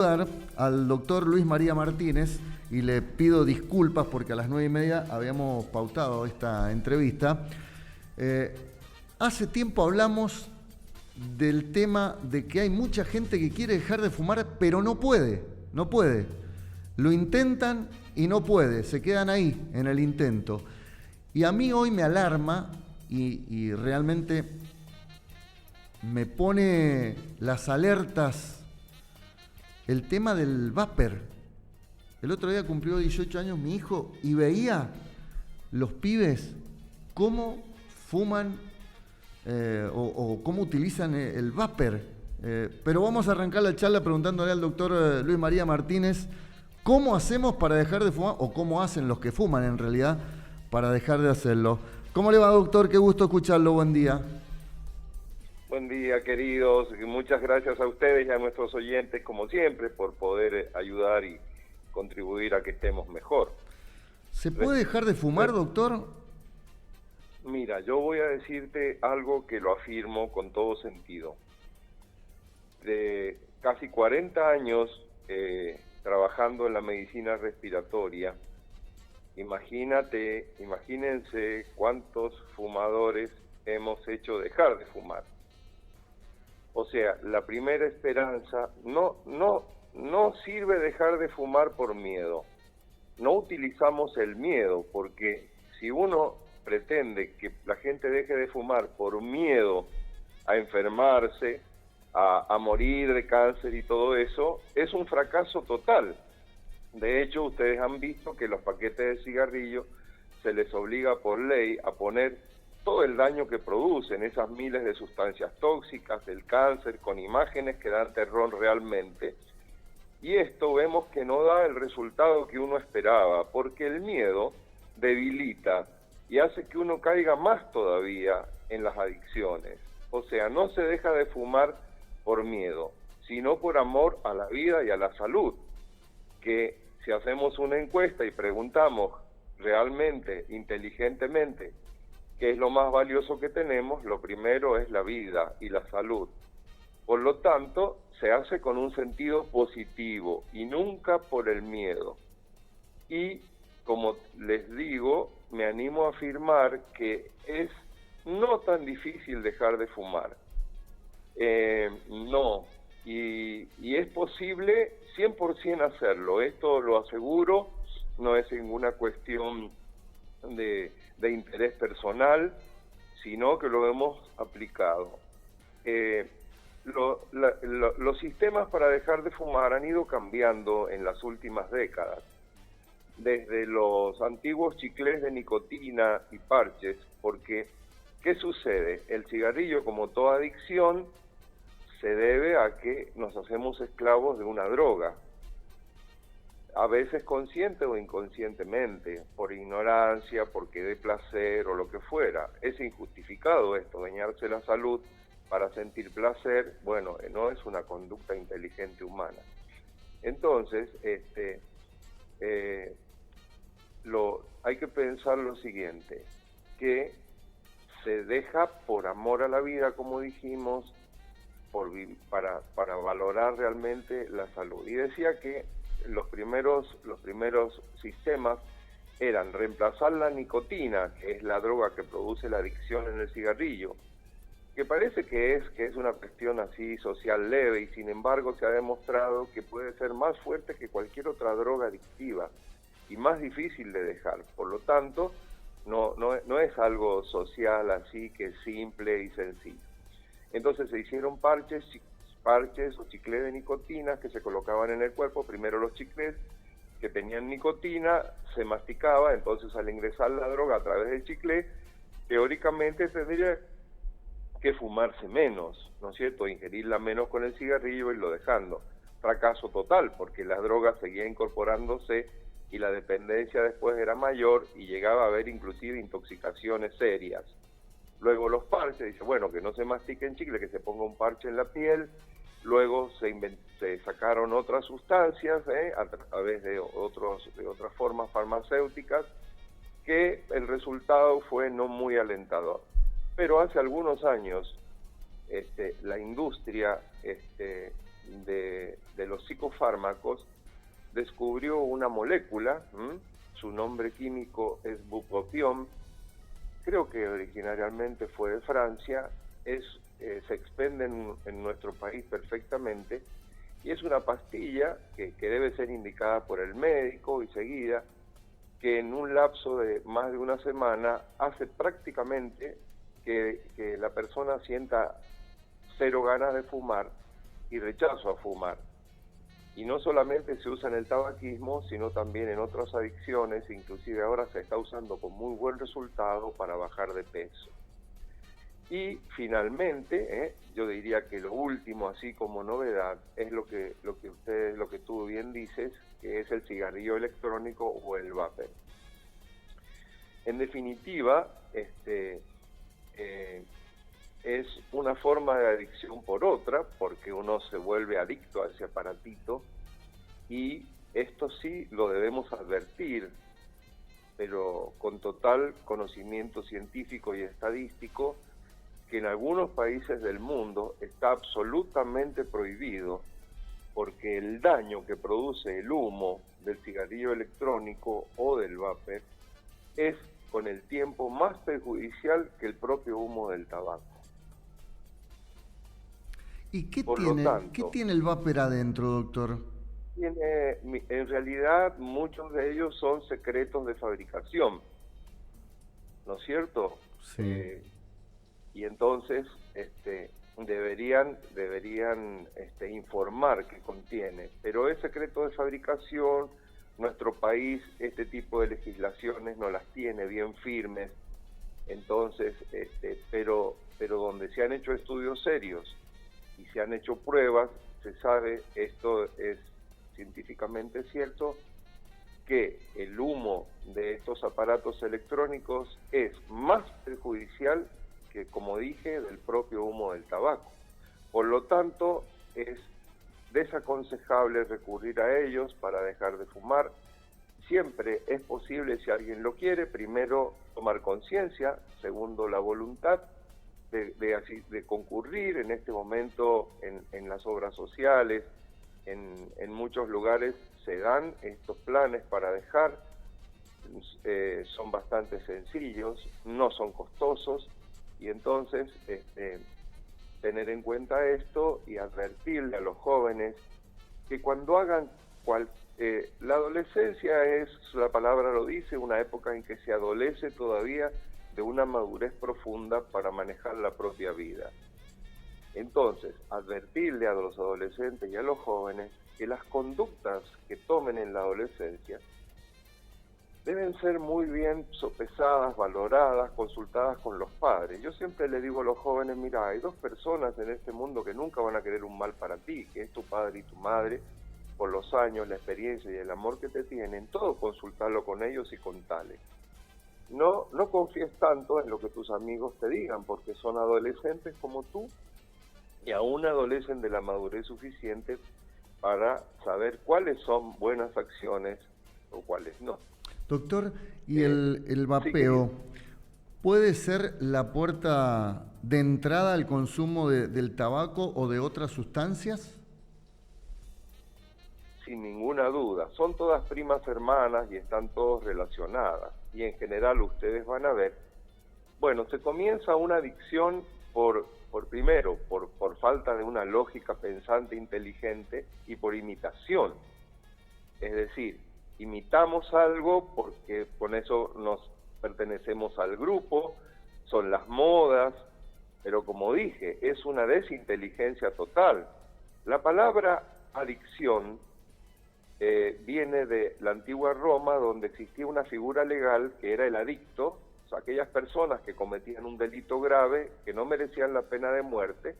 Al doctor Luis María Martínez y le pido disculpas porque a las 9:30 habíamos pautado esta entrevista. Hace tiempo hablamos del tema de que hay mucha gente que quiere dejar de fumar, pero no puede. Lo intentan y no puede, se quedan ahí en el intento. Y a mí hoy me alarma y realmente me pone las alertas el tema del vapor. El otro día cumplió 18 años mi hijo y veía los pibes cómo fuman o cómo utilizan el vapor. Pero vamos a arrancar la charla preguntándole al doctor Luis María Martínez cómo hacemos para dejar de fumar, o cómo hacen los que fuman en realidad para dejar de hacerlo. ¿Cómo le va, doctor? Qué gusto escucharlo, buen día. Buen día, queridos. Muchas gracias a ustedes y a nuestros oyentes, como siempre, por poder ayudar y contribuir a que estemos mejor. ¿Se puede dejar de fumar, doctor? Mira, yo voy a decirte algo que lo afirmo con todo sentido. De casi 40 años trabajando en la medicina respiratoria, imagínense cuántos fumadores hemos hecho dejar de fumar. O sea, la primera esperanza, no sirve dejar de fumar por miedo. No utilizamos el miedo, porque si uno pretende que la gente deje de fumar por miedo a enfermarse, a morir de cáncer y todo eso, es un fracaso total. De hecho, ustedes han visto que los paquetes de cigarrillo se les obliga por ley a poner todo el daño que producen, esas miles de sustancias tóxicas, del cáncer, con imágenes que dan terror realmente. Y esto vemos que no da el resultado que uno esperaba, porque el miedo debilita y hace que uno caiga más todavía en las adicciones. O sea, no se deja de fumar por miedo, sino por amor a la vida y a la salud. Que si hacemos una encuesta y preguntamos realmente, inteligentemente, qué es lo más valioso que tenemos, lo primero es la vida y la salud. Por lo tanto, se hace con un sentido positivo y nunca por el miedo. Y, como les digo, me animo a afirmar que es no tan difícil dejar de fumar. Y es posible 100% hacerlo. Esto lo aseguro, no es ninguna cuestión de interés personal, sino que lo hemos aplicado. Los sistemas para dejar de fumar han ido cambiando en las últimas décadas, desde los antiguos chiclés de nicotina y parches, porque ¿qué sucede? El cigarrillo, como toda adicción, se debe a que nos hacemos esclavos de una droga, a veces consciente o inconscientemente, por ignorancia, porque dé placer o lo que fuera. Es injustificado esto, dañarse la salud para sentir placer. Bueno, no es una conducta inteligente humana. Entonces, hay que pensar lo siguiente, que se deja por amor a la vida, como dijimos, para valorar realmente la salud. Y decía que los primeros sistemas eran reemplazar la nicotina, que es la droga que produce la adicción en el cigarrillo, que parece que es una cuestión así social leve, y sin embargo se ha demostrado que puede ser más fuerte que cualquier otra droga adictiva y más difícil de dejar. Por lo tanto, no es algo social así que simple y sencillo. Entonces se hicieron parches o chiclés de nicotina que se colocaban en el cuerpo. Primero los chiclés que tenían nicotina se masticaba, entonces al ingresar la droga a través del chiclé, teóricamente tendría que fumarse menos, ¿no es cierto? Ingerirla menos con el cigarrillo y lo dejando. Fracaso total, porque la droga seguía incorporándose y la dependencia después era mayor y llegaba a haber inclusive intoxicaciones serias. Luego los parches, dice, bueno, que no se mastique en chicle, que se ponga un parche en la piel. Luego se sacaron otras sustancias a través de otras formas farmacéuticas, que el resultado fue no muy alentador. Pero hace algunos años la industria de los psicofármacos, descubrió una molécula, su nombre químico es bupropión, creo que originariamente fue de Francia, se expende en nuestro país perfectamente, y es una pastilla que debe ser indicada por el médico y seguida, que en un lapso de más de una semana hace prácticamente que la persona sienta cero ganas de fumar y rechazo a fumar. Y no solamente se usa en el tabaquismo, sino también en otras adicciones, inclusive ahora se está usando con muy buen resultado para bajar de peso. Y finalmente, yo diría que lo último, así como novedad, es lo que tú bien dices, que es el cigarrillo electrónico o el vapor. En definitiva, es una forma de adicción por otra, porque uno se vuelve adicto a ese aparatito, y esto sí lo debemos advertir, pero con total conocimiento científico y estadístico, que en algunos países del mundo está absolutamente prohibido, porque el daño que produce el humo del cigarrillo electrónico o del vapor es con el tiempo más perjudicial que el propio humo del tabaco. ¿Y qué tiene el vapor adentro, doctor? En realidad muchos de ellos son secretos de fabricación, ¿no es cierto? Sí. Y entonces deberían informar qué contiene, pero es secreto de fabricación. Nuestro país este tipo de legislaciones no las tiene bien firmes, entonces pero donde se han hecho estudios serios y se han hecho pruebas, se sabe, esto es científicamente cierto, que el humo de estos aparatos electrónicos es más perjudicial que, como dije, del propio humo del tabaco. Por lo tanto, es desaconsejable recurrir a ellos para dejar de fumar. Siempre es posible, si alguien lo quiere, primero tomar conciencia, segundo la voluntad de concurrir en este momento en las obras sociales. En muchos lugares se dan estos planes para dejar, son bastante sencillos, no son costosos, y entonces tener en cuenta esto y advertirle a los jóvenes que cuando hagan la adolescencia es, la palabra lo dice, una época en que se adolece todavía de una madurez profunda para manejar la propia vida. Entonces, advertirle a los adolescentes y a los jóvenes que las conductas que tomen en la adolescencia deben ser muy bien sopesadas, valoradas, consultadas con los padres. Yo siempre le digo a los jóvenes, mira, hay dos personas en este mundo que nunca van a querer un mal para ti, que es tu padre y tu madre, por los años, la experiencia y el amor que te tienen, todo consultarlo con ellos y contales. No confíes tanto en lo que tus amigos te digan, porque son adolescentes como tú y aún adolecen de la madurez suficiente para saber cuáles son buenas acciones o cuáles no. Doctor, ¿y el vapeo puede ser la puerta de entrada al consumo del tabaco o de otras sustancias? Sin ninguna duda. Son todas primas hermanas y están todas relacionadas. Y en general ustedes van a ver, bueno, se comienza una adicción por falta de una lógica pensante inteligente y por imitación. Es decir, imitamos algo porque con eso nos pertenecemos al grupo, son las modas, pero como dije, es una desinteligencia total. La palabra adicción viene de la antigua Roma, donde existía una figura legal que era el adicto, o sea, aquellas personas que cometían un delito grave, que no merecían la pena de muerte,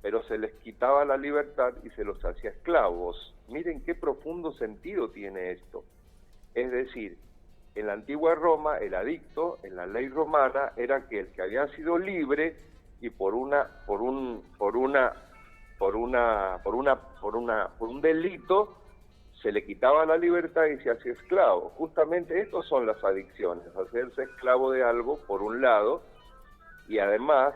pero se les quitaba la libertad y se los hacía esclavos. Miren qué profundo sentido tiene esto. Es decir, en la antigua Roma, el adicto, en la ley romana, era aquel que había sido libre y por un delito se le quitaba la libertad y se hacía esclavo. Justamente estas son las adicciones, hacerse esclavo de algo por un lado, y además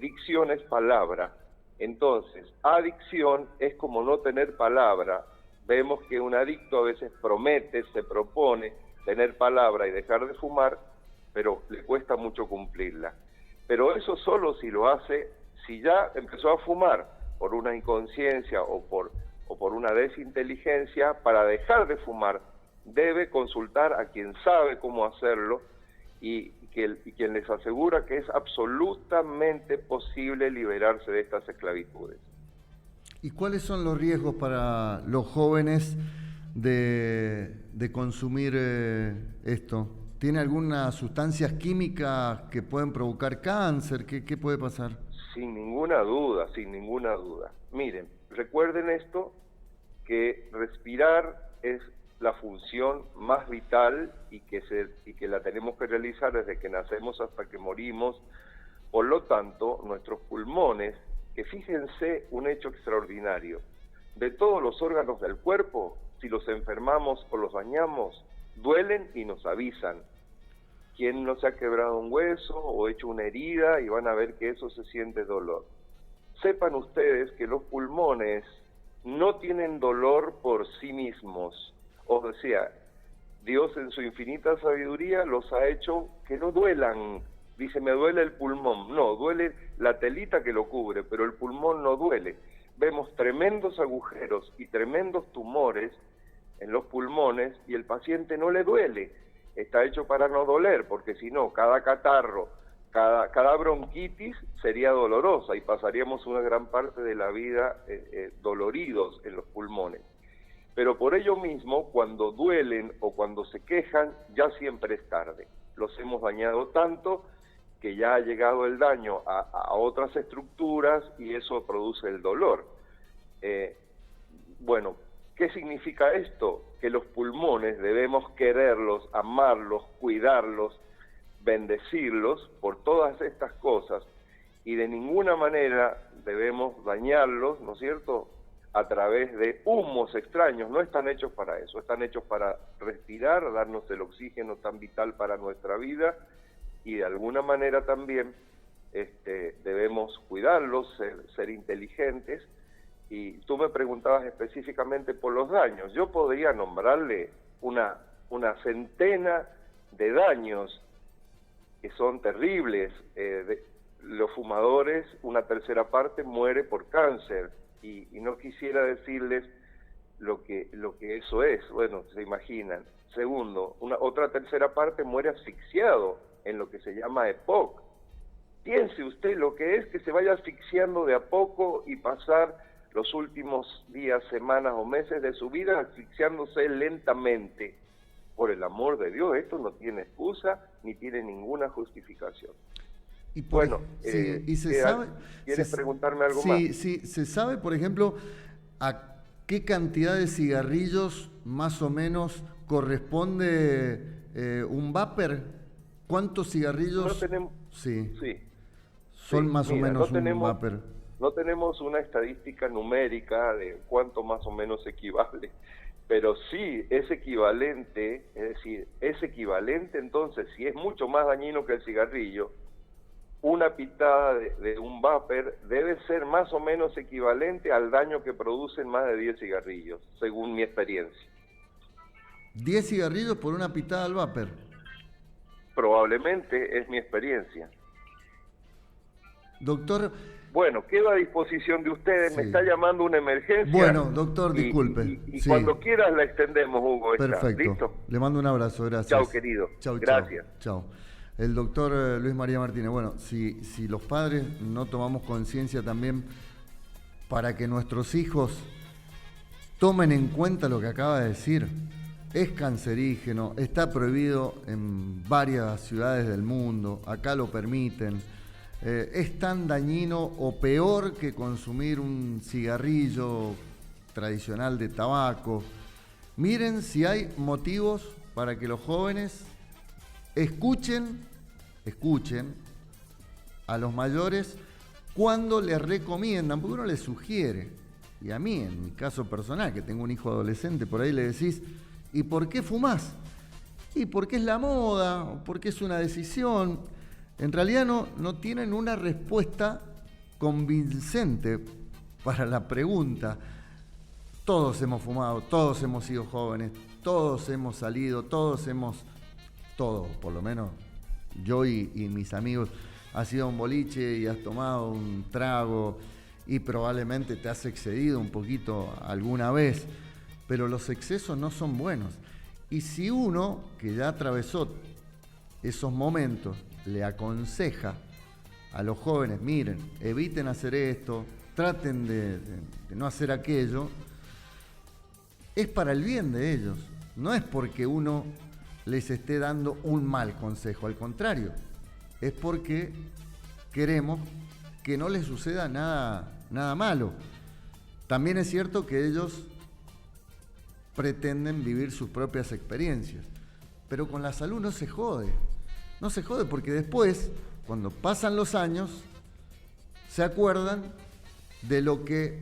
dicción es palabra. Entonces, adicción es como no tener palabra. Vemos que un adicto a veces promete, se propone tener palabra y dejar de fumar, pero le cuesta mucho cumplirla. Pero eso solo si lo hace, si ya empezó a fumar por una inconsciencia o por una desinteligencia, para dejar de fumar, debe consultar a quien sabe cómo hacerlo y quien les asegura que es absolutamente posible liberarse de estas esclavitudes. ¿Y cuáles son los riesgos para los jóvenes de consumir esto? ¿Tiene algunas sustancias químicas que pueden provocar cáncer? ¿Qué puede pasar? Sin ninguna duda, sin ninguna duda. Miren, recuerden esto, que respirar es la función más vital y que la tenemos que realizar desde que nacemos hasta que morimos. Por lo tanto, nuestros pulmones, que fíjense un hecho extraordinario, de todos los órganos del cuerpo, si los enfermamos o los dañamos, duelen y nos avisan. ¿Quién no se ha quebrado un hueso o hecho una herida? Y van a ver que eso se siente dolor. Sepan ustedes que los pulmones no tienen dolor por sí mismos. O sea, Dios en su infinita sabiduría los ha hecho que no duelan. Dice, me duele el pulmón. No, duele la telita que lo cubre, pero el pulmón no duele. Vemos tremendos agujeros y tremendos tumores en los pulmones y el paciente no le duele. Está hecho para no doler, porque si no, cada catarro, cada bronquitis sería dolorosa y pasaríamos una gran parte de la vida doloridos en los pulmones. Pero por ello mismo, cuando duelen o cuando se quejan, ya siempre es tarde. Los hemos dañado tanto que ya ha llegado el daño a otras estructuras y eso produce el dolor. Bueno, ¿qué significa esto? Que los pulmones debemos quererlos, amarlos, cuidarlos, bendecirlos por todas estas cosas y de ninguna manera debemos dañarlos, ¿no es cierto?, a través de humos extraños. No están hechos para eso, están hechos para respirar, darnos el oxígeno tan vital para nuestra vida y de alguna manera también debemos cuidarlos, ser inteligentes. Y tú me preguntabas específicamente por los daños. Yo podría nombrarle una centena de daños que son terribles. Los fumadores, una tercera parte muere por cáncer. Y no quisiera decirles lo que eso es. Bueno, se imaginan. Segundo, otra tercera parte muere asfixiado en lo que se llama EPOC. Piense usted lo que es que se vaya asfixiando de a poco y pasar los últimos días, semanas o meses de su vida asfixiándose lentamente. Por el amor de Dios, esto no tiene excusa ni tiene ninguna justificación. Y bueno, y se sabe, ¿quieres preguntarme algo más? Sí, se sabe, por ejemplo, a qué cantidad de cigarrillos más o menos corresponde un vapor. ¿Cuántos cigarrillos? No tenemos, son más o menos un vapor. No tenemos una estadística numérica de cuánto más o menos equivale, pero sí es equivalente, es decir, es equivalente entonces, si es mucho más dañino que el cigarrillo, una pitada de un vapor debe ser más o menos equivalente al daño que producen más de 10 cigarrillos, según mi experiencia. ¿10 cigarrillos por una pitada al vapor? Probablemente es mi experiencia. Doctor... Bueno, quedo a disposición de ustedes, me está llamando una emergencia. Bueno, doctor, disculpe. Y cuando quieras la extendemos, Hugo. Perfecto. ¿Listo? Le mando un abrazo, gracias. Chao, querido. Gracias. Chao. El doctor Luis María Martínez. Bueno, si los padres no tomamos conciencia también para que nuestros hijos tomen en cuenta lo que acaba de decir, es cancerígeno, está prohibido en varias ciudades del mundo, acá lo permiten. Es tan dañino o peor que consumir un cigarrillo tradicional de tabaco. Miren si hay motivos para que los jóvenes escuchen a los mayores cuando les recomiendan, porque uno les sugiere. Y a mí, en mi caso personal, que tengo un hijo adolescente, por ahí le decís, ¿y por qué fumás? Y porque es la moda, porque es una decisión. En realidad no tienen una respuesta convincente para la pregunta. Todos hemos fumado, todos hemos sido jóvenes, todos hemos salido, todos, por lo menos yo y mis amigos, has ido a un boliche y has tomado un trago y probablemente te has excedido un poquito alguna vez, pero los excesos no son buenos. Y si uno, que ya atravesó esos momentos, le aconseja a los jóvenes, miren, eviten hacer esto, traten de no hacer aquello, es para el bien de ellos, no es porque uno les esté dando un mal consejo, al contrario, es porque queremos que no les suceda nada malo. También es cierto que ellos pretenden vivir sus propias experiencias, pero con la salud no se jode porque después, cuando pasan los años, se acuerdan de lo que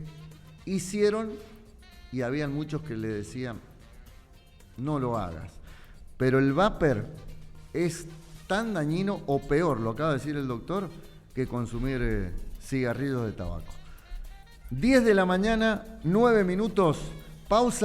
hicieron y habían muchos que le decían, no lo hagas. Pero el vapor es tan dañino o peor, lo acaba de decir el doctor, que consumir cigarrillos de tabaco. 10 de la mañana, 9 minutos, pausa.